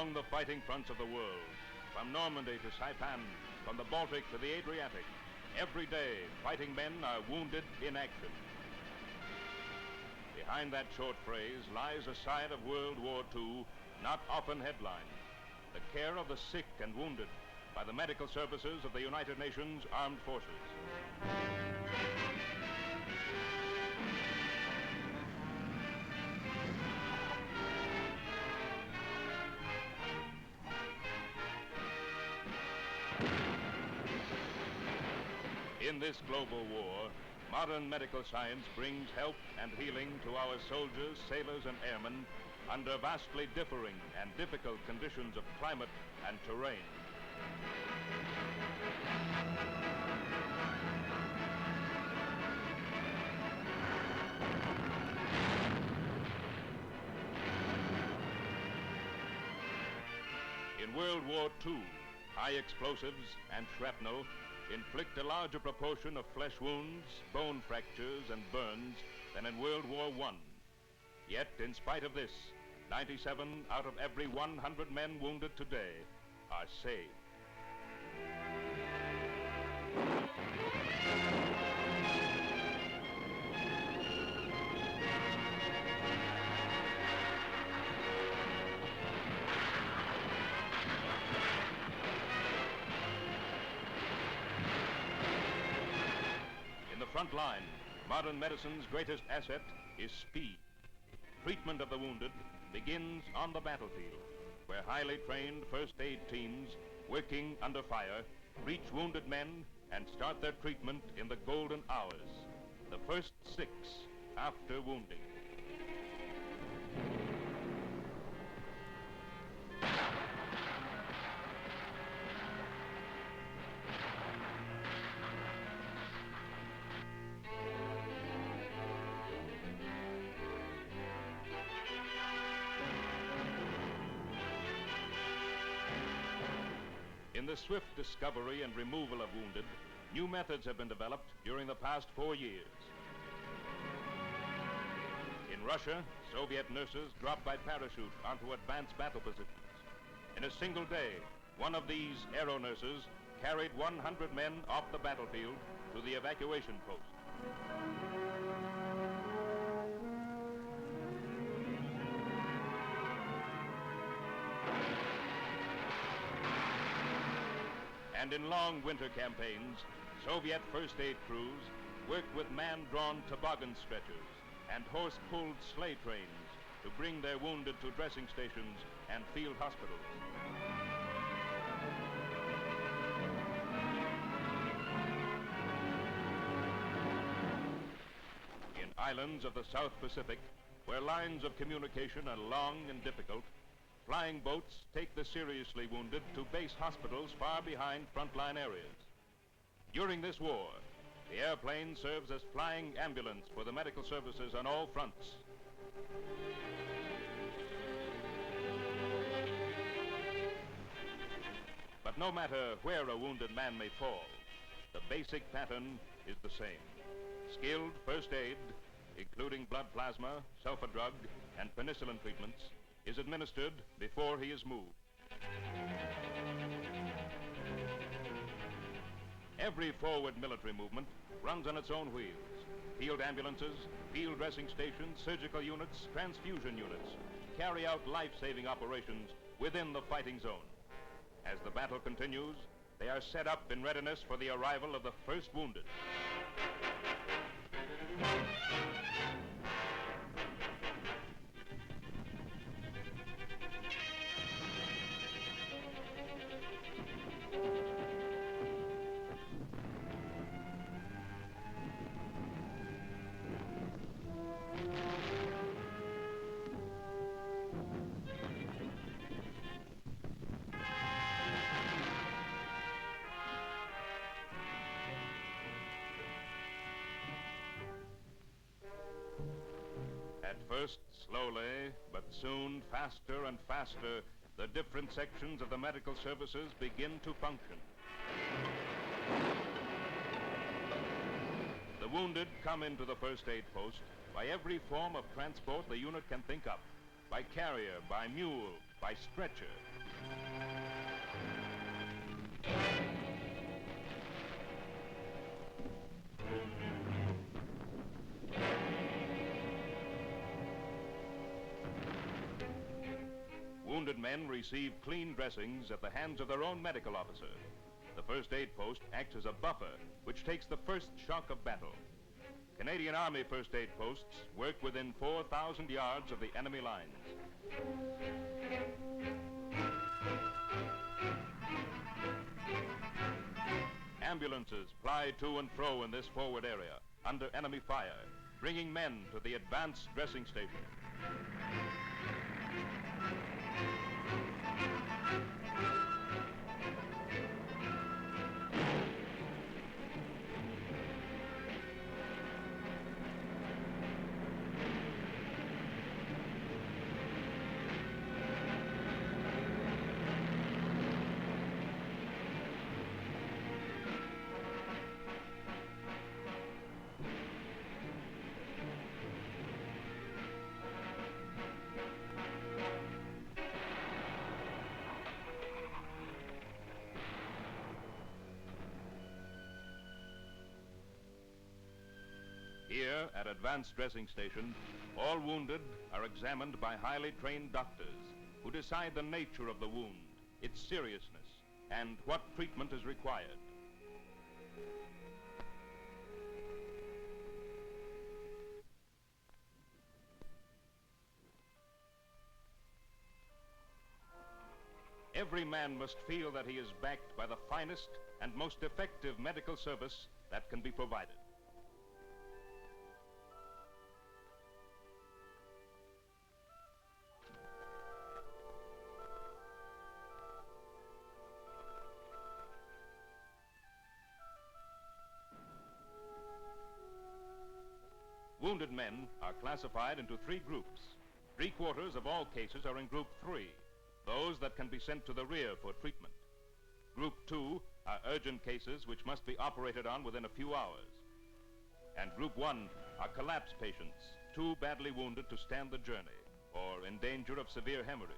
Along the fighting fronts of the world, from Normandy to Saipan, from the Baltic to the Adriatic, every day fighting men are wounded in action. Behind that short phrase lies a side of World War II not often headlined: the care of the sick and wounded by the medical services of the United Nations Armed Forces. In this global war, modern medical science brings help and healing to our soldiers, sailors, and airmen under vastly differing and difficult conditions of climate and terrain. In World War II, high explosives and shrapnel inflict a larger proportion of flesh wounds, bone fractures, and burns than in World War I. Yet, in spite of this, 97 out of every 100 men wounded today are saved. Front line, modern medicine's greatest asset is speed. Treatment of the wounded begins on the battlefield, where highly trained first aid teams working under fire reach wounded men and start their treatment in the golden hours, the first 6 after wounding. In the swift discovery and removal of wounded, new methods have been developed during the past 4 years. In Russia, Soviet nurses dropped by parachute onto advanced battle positions. In a single day, one of these aero nurses carried 100 men off the battlefield to the evacuation post. And in long winter campaigns, Soviet first aid crews worked with man-drawn toboggan stretchers and horse-pulled sleigh trains to bring their wounded to dressing stations and field hospitals. In islands of the South Pacific, where lines of communication are long and difficult, flying boats take the seriously wounded to base hospitals far behind frontline areas. During this war, the airplane serves as flying ambulance for the medical services on all fronts. But no matter where a wounded man may fall, the basic pattern is the same. Skilled first aid, including blood plasma, sulfur drug, and penicillin treatments, is administered before he is moved. Every forward military movement runs on its own wheels. Field ambulances, field dressing stations, surgical units, transfusion units carry out life-saving operations within the fighting zone. As the battle continues, they are set up in readiness for the arrival of the first wounded. At first, slowly, but soon faster and faster, the different sections of the medical services begin to function. The wounded come into the first aid post by every form of transport the unit can think up, by carrier, by mule, by stretcher, men receive clean dressings at the hands of their own medical officer. The first aid post acts as a buffer, which takes the first shock of battle. Canadian Army first aid posts work within 4,000 yards of the enemy lines. Ambulances ply to and fro in this forward area under enemy fire, bringing men to the advanced dressing station. Here, at Advanced Dressing Station, all wounded are examined by highly trained doctors who decide the nature of the wound, its seriousness, and what treatment is required. Every man must feel that he is backed by the finest and most effective medical service that can be provided. Wounded men are classified into 3 groups. 3/4 of all cases are in Group 3, those that can be sent to the rear for treatment. Group 2 are urgent cases which must be operated on within a few hours. And Group 1 are collapse patients, too badly wounded to stand the journey or in danger of severe hemorrhage.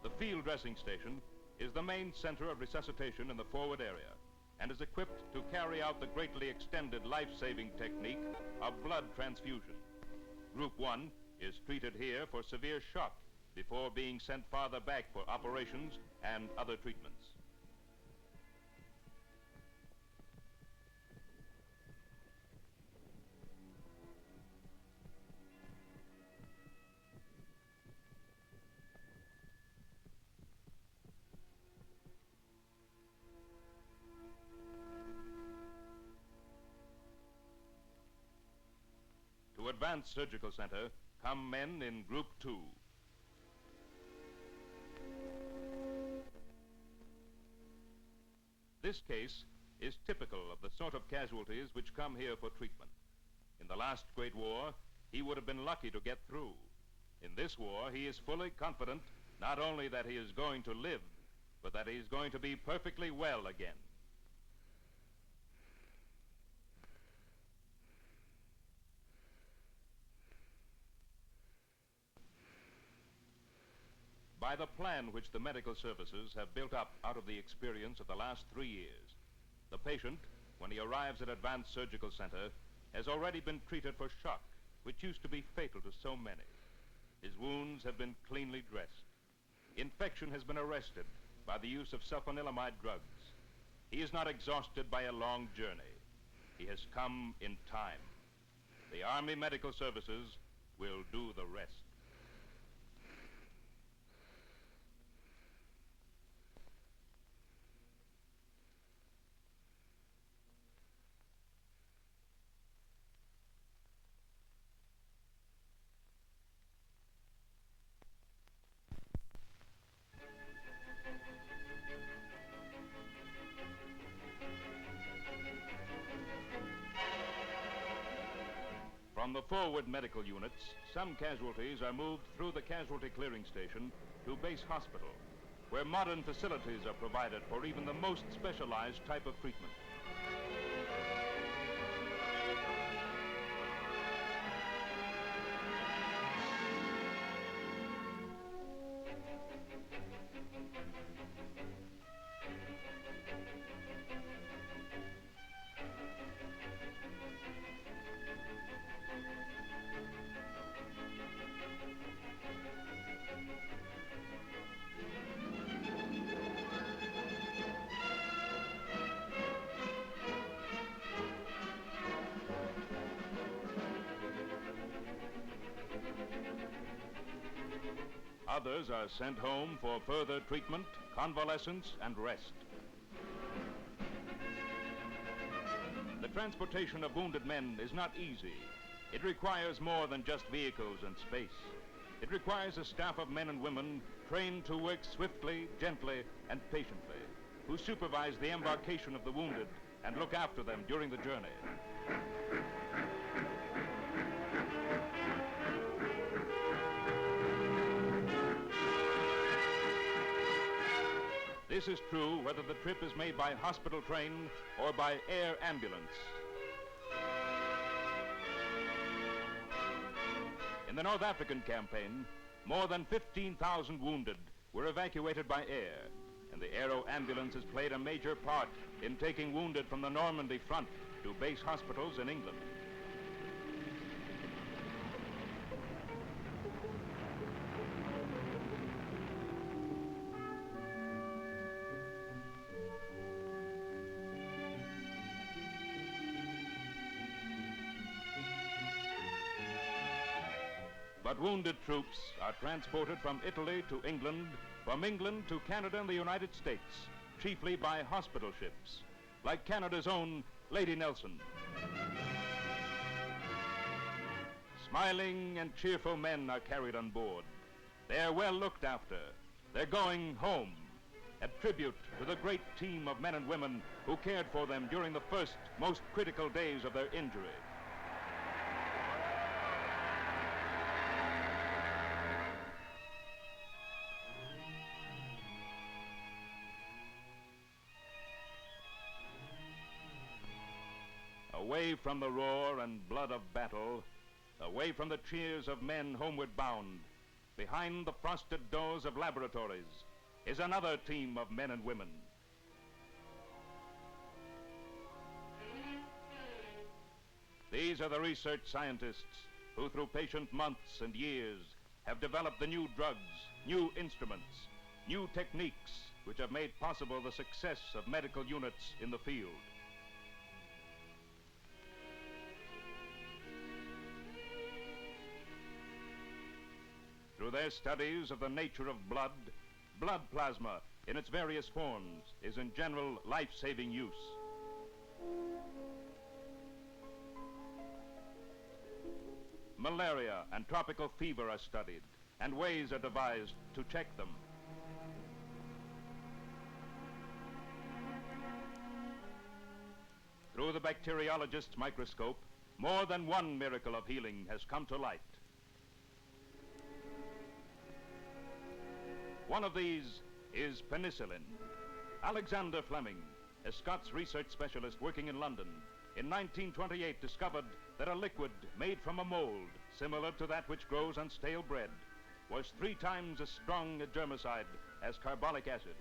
The field dressing station is the main center of resuscitation in the forward area and is equipped to carry out the greatly extended life-saving technique of blood transfusion. Group 1 is treated here for severe shock before being sent farther back for operations and other treatments. To Advanced Surgical Center come men in Group 2. This case is typical of the sort of casualties which come here for treatment. In the last Great War, he would have been lucky to get through. In this war, he is fully confident not only that he is going to live, but that he is going to be perfectly well again. By the plan which the medical services have built up out of the experience of the last 3 years, the patient, when he arrives at Advanced Surgical Center, has already been treated for shock, which used to be fatal to so many. His wounds have been cleanly dressed. Infection has been arrested by the use of sulfanilamide drugs. He is not exhausted by a long journey. He has come in time. The Army Medical Services will do the rest. From the forward medical units, some casualties are moved through the casualty clearing station to base hospital, where modern facilities are provided for even the most specialized type of treatment. Others are sent home for further treatment, convalescence, and rest. The transportation of wounded men is not easy. It requires more than just vehicles and space. It requires a staff of men and women trained to work swiftly, gently, and patiently, who supervise the embarkation of the wounded and look after them during the journey. This is true whether the trip is made by hospital train or by air ambulance. In the North African campaign, more than 15,000 wounded were evacuated by air, and the aero ambulance has played a major part in taking wounded from the Normandy front to base hospitals in England. But wounded troops are transported from Italy to England, from England to Canada and the United States, chiefly by hospital ships, like Canada's own Lady Nelson. Smiling and cheerful men are carried on board. They're well looked after. They're going home, a tribute to the great team of men and women who cared for them during the first, most critical days of their injury. Away from the roar and blood of battle, away from the cheers of men homeward bound, behind the frosted doors of laboratories is another team of men and women. These are the research scientists who, through patient months and years, have developed the new drugs, new instruments, new techniques which have made possible the success of medical units in the field. Through their studies of the nature of blood, blood plasma in its various forms is in general life-saving use. Malaria and tropical fever are studied, and ways are devised to check them. Through the bacteriologist's microscope, more than one miracle of healing has come to light. One of these is penicillin. Alexander Fleming, a Scots research specialist working in London, in 1928 discovered that a liquid made from a mold, similar to that which grows on stale bread, was 3 times as strong a germicide as carbolic acid.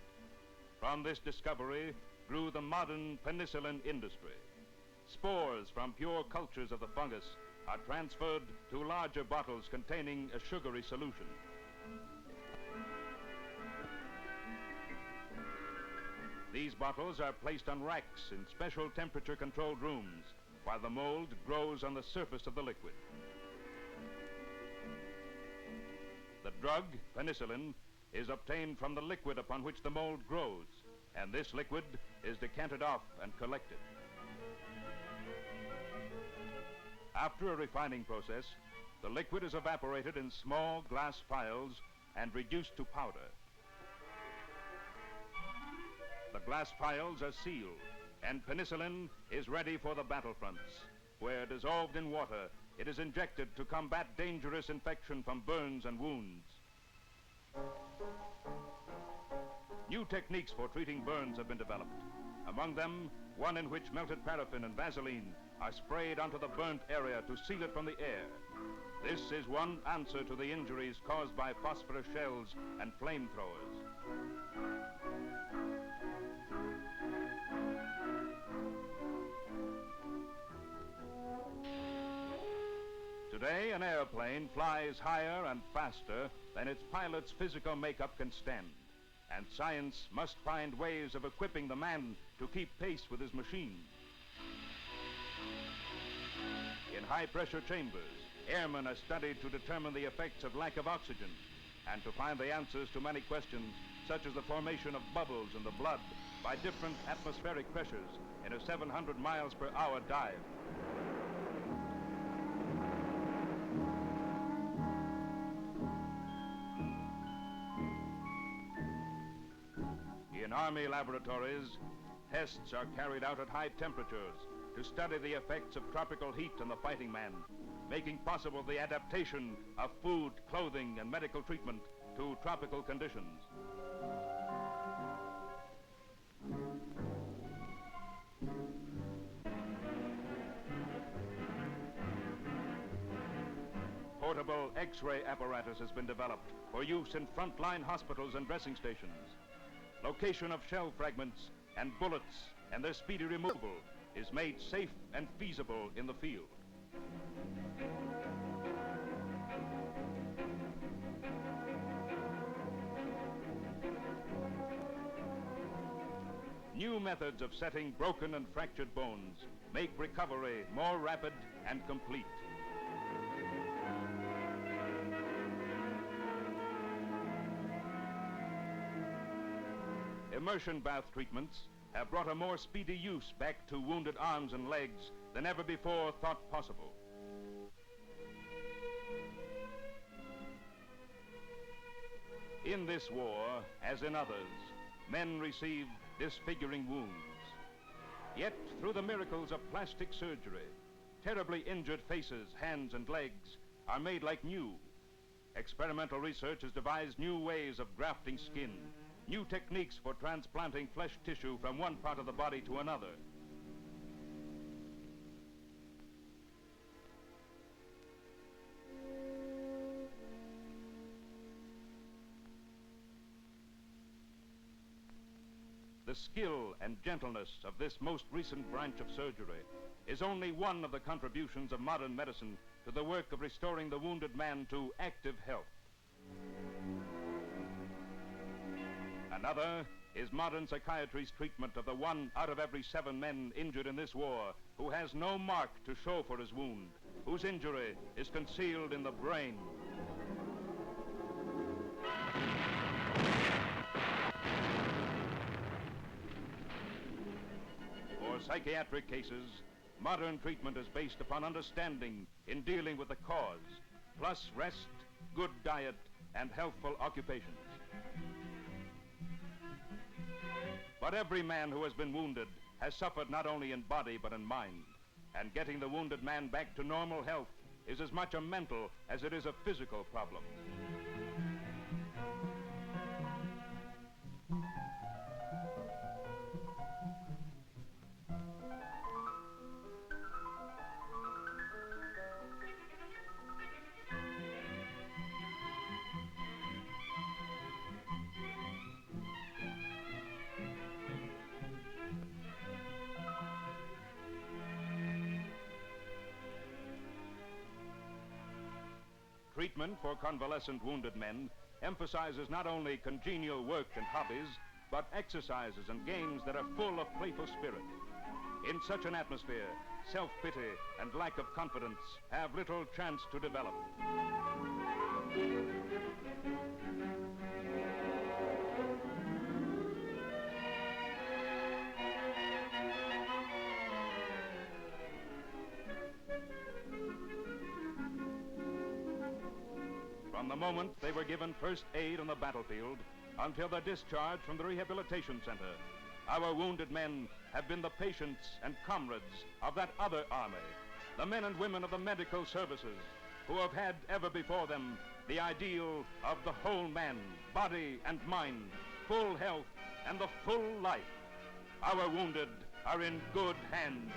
From this discovery grew the modern penicillin industry. Spores from pure cultures of the fungus are transferred to larger bottles containing a sugary solution. These bottles are placed on racks in special temperature-controlled rooms, while the mold grows on the surface of the liquid. The drug, penicillin, is obtained from the liquid upon which the mold grows, and this liquid is decanted off and collected. After a refining process, the liquid is evaporated in small glass phials and reduced to powder. The glass phials are sealed, and penicillin is ready for the battlefronts, where, dissolved in water, it is injected to combat dangerous infection from burns and wounds. New techniques for treating burns have been developed. Among them, one in which melted paraffin and Vaseline are sprayed onto the burnt area to seal it from the air. This is one answer to the injuries caused by phosphorus shells and flamethrowers. Today, an airplane flies higher and faster than its pilot's physical makeup can stand, and science must find ways of equipping the man to keep pace with his machine. In high-pressure chambers, airmen are studied to determine the effects of lack of oxygen. and to find the answers to many questions, such as the formation of bubbles in the blood by different atmospheric pressures in a 700 miles per hour dive. In Army laboratories, tests are carried out at high temperatures to study the effects of tropical heat on the fighting man, making possible the adaptation of food, clothing, and medical treatment to tropical conditions. Portable X-ray apparatus has been developed for use in frontline hospitals and dressing stations. Location of shell fragments and bullets and their speedy removal is made safe and feasible in the field. New methods of setting broken and fractured bones make recovery more rapid and complete. Immersion bath treatments have brought a more speedy use back to wounded arms and legs than ever before thought possible. In this war, as in others, men receive disfiguring wounds. Yet, through the miracles of plastic surgery, terribly injured faces, hands, and legs are made like new. Experimental research has devised new ways of grafting skin, new techniques for transplanting flesh tissue from one part of the body to another. The skill and gentleness of this most recent branch of surgery is only one of the contributions of modern medicine to the work of restoring the wounded man to active health. Another is modern psychiatry's treatment of the 1 out of every 7 men injured in this war who has no mark to show for his wound, whose injury is concealed in the brain. For psychiatric cases, modern treatment is based upon understanding in dealing with the cause, plus rest, good diet, and healthful occupations. But every man who has been wounded has suffered not only in body but in mind, and getting the wounded man back to normal health is as much a mental as it is a physical problem. Treatment for convalescent wounded men emphasizes not only congenial work and hobbies, but exercises and games that are full of playful spirit. In such an atmosphere, self-pity and lack of confidence have little chance to develop. From the moment they were given first aid on the battlefield until their discharge from the rehabilitation center, our wounded men have been the patients and comrades of that other army, the men and women of the medical services, who have had ever before them the ideal of the whole man, body and mind, full health and the full life. Our wounded are in good hands.